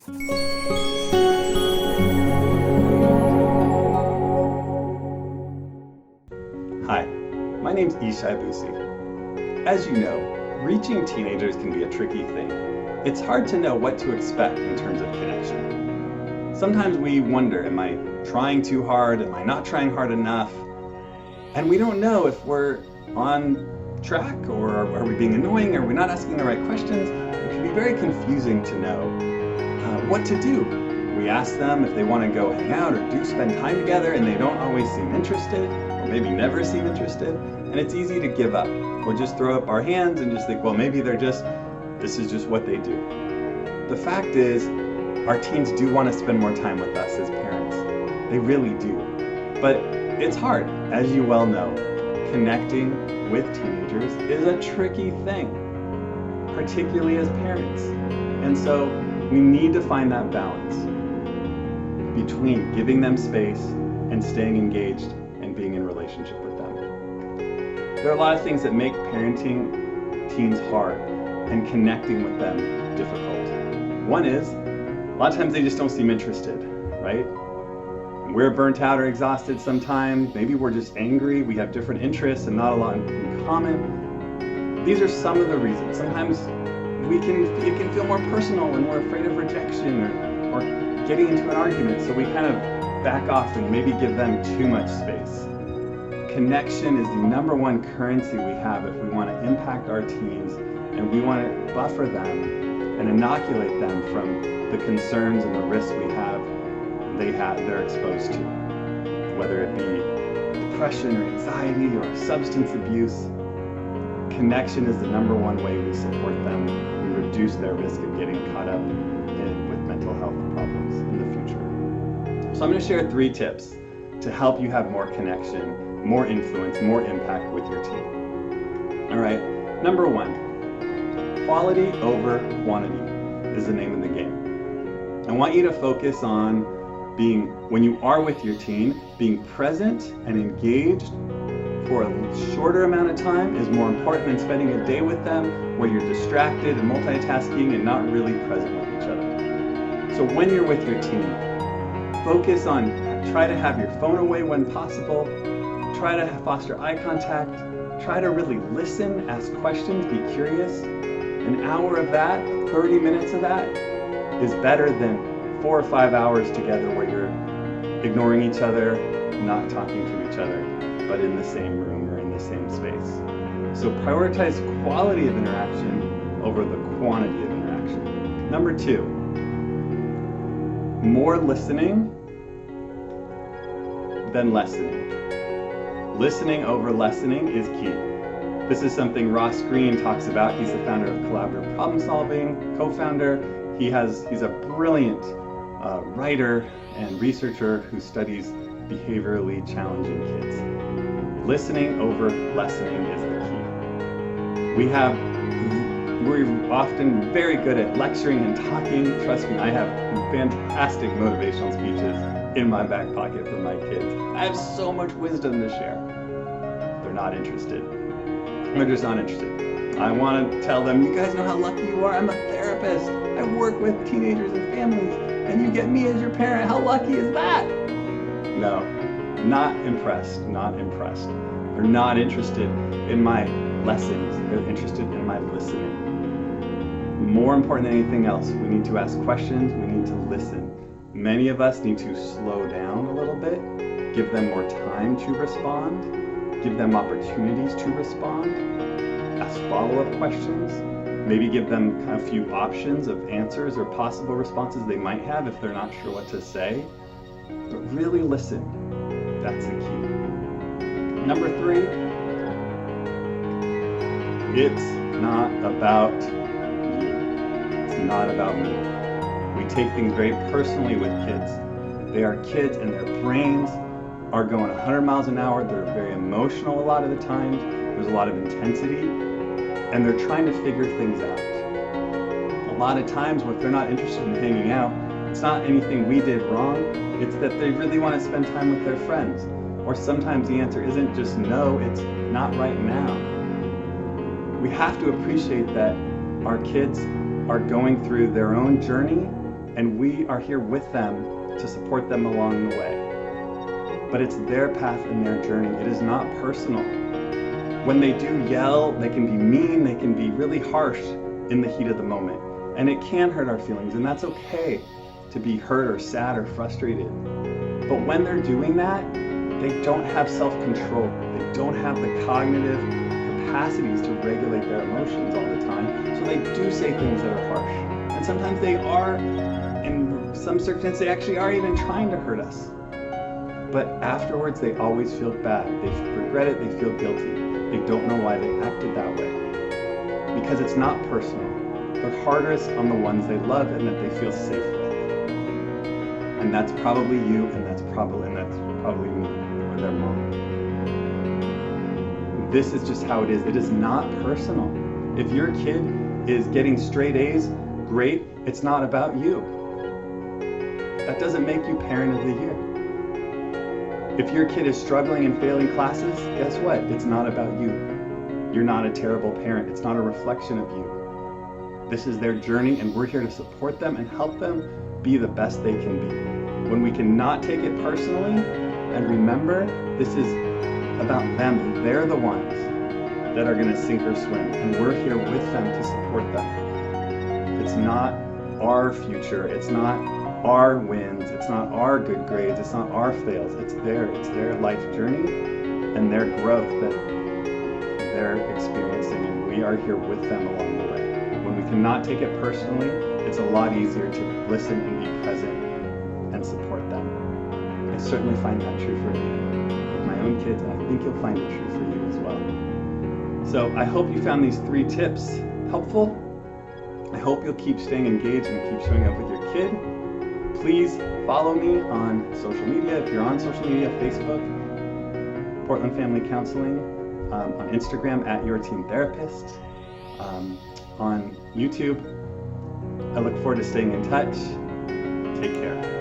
Hi, my name's Ishai Busi. As you know, reaching teenagers can be a tricky thing. It's hard to know what to expect in terms of connection. Sometimes we wonder, am I trying too hard? Am I not trying hard enough? And we don't know if we're on track, or are we being annoying? Are we not asking the right questions? It can be very confusing to know what to do. We ask them if they want to go hang out or do spend time together, and they don't always seem interested, or maybe never seem interested, and it's easy to give up or just throw up our hands and just think, well, maybe this is just what they do. The fact is, our teens do want to spend more time with us as parents. They really do. But it's hard, as you well know. Connecting with teenagers is a tricky thing, particularly as parents. And so we need to find that balance between giving them space and staying engaged and being in relationship with them. There are a lot of things that make parenting teens hard and connecting with them difficult. One is, a lot of times they just don't seem interested, right? We're burnt out or exhausted sometimes. Maybe we're just angry. We have different interests and not a lot in common. These are some of the reasons. Sometimes it can feel more personal when we're afraid of rejection or getting into an argument. So we kind of back off and maybe give them too much space. Connection is the number one currency we have if we want to impact our teens, and we want to buffer them and inoculate them from the concerns and the risks they're exposed to, whether it be depression or anxiety or substance abuse. Connection is the number one way we support them. We reduce their risk of getting caught up with mental health problems in the future. So I'm going to share 3 tips to help you have more connection, more influence, more impact with your teen. All right, number 1, quality over quantity is the name of the game. I want you to focus on when you are with your teen, being present and engaged for a shorter amount of time is more important than spending a day with them where you're distracted and multitasking and not really present with each other. So when you're with your teen, focus on, try to have your phone away when possible, try to foster eye contact, try to really listen, ask questions, be curious. An hour of that, 30 minutes of that is better than 4 or 5 hours together where you're ignoring each other, not talking to each other, but in the same room or in the same space. So prioritize quality of interaction over the quantity of interaction. Number 2, more listening than lessening. Listening over lessening is key. This is something Ross Greene talks about. He's the founder of Collaborative Problem Solving, co-founder. He's a brilliant writer and researcher who studies behaviorally challenging kids. Listening over lessening is the key. We're often very good at lecturing and talking. Trust me, I have fantastic motivational speeches in my back pocket for my kids. I have so much wisdom to share. They're not interested. They're just not interested. I want to tell them, you guys know how lucky you are. I'm a therapist. I work with teenagers and families, and you get me as your parent. How lucky is that? No, not impressed, not impressed. They're not interested in my lessons. They're interested in my listening. More important than anything else, we need to ask questions. We need to listen. Many of us need to slow down a little bit, give them more time to respond, give them opportunities to respond, ask follow-up questions, maybe give them a few options of answers or possible responses they might have if they're not sure what to say. But really listen. That's the key. Number 3, it's not about you. It's not about me. We take things very personally with kids. They are kids and their brains are going 100 miles an hour. They're very emotional a lot of the time. There's a lot of intensity, and they're trying to figure things out. A lot of times, if they're not interested in hanging out, it's not anything we did wrong. It's that they really want to spend time with their friends. Or sometimes the answer isn't just no, it's not right now. We have to appreciate that our kids are going through their own journey And we are here with them to support them along the way. But it's their path and their journey. It is not personal. When they do yell, they can be mean, they can be really harsh in the heat of the moment. And it can hurt our feelings, and that's okay to be hurt or sad or frustrated. But when they're doing that, they don't have self-control. They don't have the cognitive capacities to regulate their emotions all the time. So they do say things that are harsh. And sometimes they are, in some circumstances, they actually are even trying to hurt us. But afterwards, they always feel bad. They regret it, they feel guilty. They don't know why they acted that way. Because it's not personal. They're hardest on the ones they love and that they feel safe with. And that's probably you, and that's probably me, or their mom. This is just how it is. It is not personal. If your kid is getting straight A's, great. It's not about you. That doesn't make you parent of the year. If your kid is struggling and failing classes, guess what? It's not about you. You're not a terrible parent. It's not a reflection of you. This is their journey, and we're here to support them and help them be the best they can be. When we cannot take it personally, and remember, this is about them. They're the ones that are going to sink or swim, and we're here with them to support them. It's not our future. It's not our wins. It's not our good grades. It's not our fails. It's their life journey and their growth that they're experiencing, and we are here with them along the way. When we cannot take it personally, it's a lot easier to listen and be present and support them. I certainly find that true for me with my own kids, and I think you'll find it true for you as well. So I hope you found these 3 tips helpful. I hope you'll keep staying engaged and keep showing up with your kid. Please follow me on social media. If you're on social media, Facebook, Portland Family Counseling, on Instagram at Your Teen Therapist, on YouTube. I look forward to staying in touch. Take care.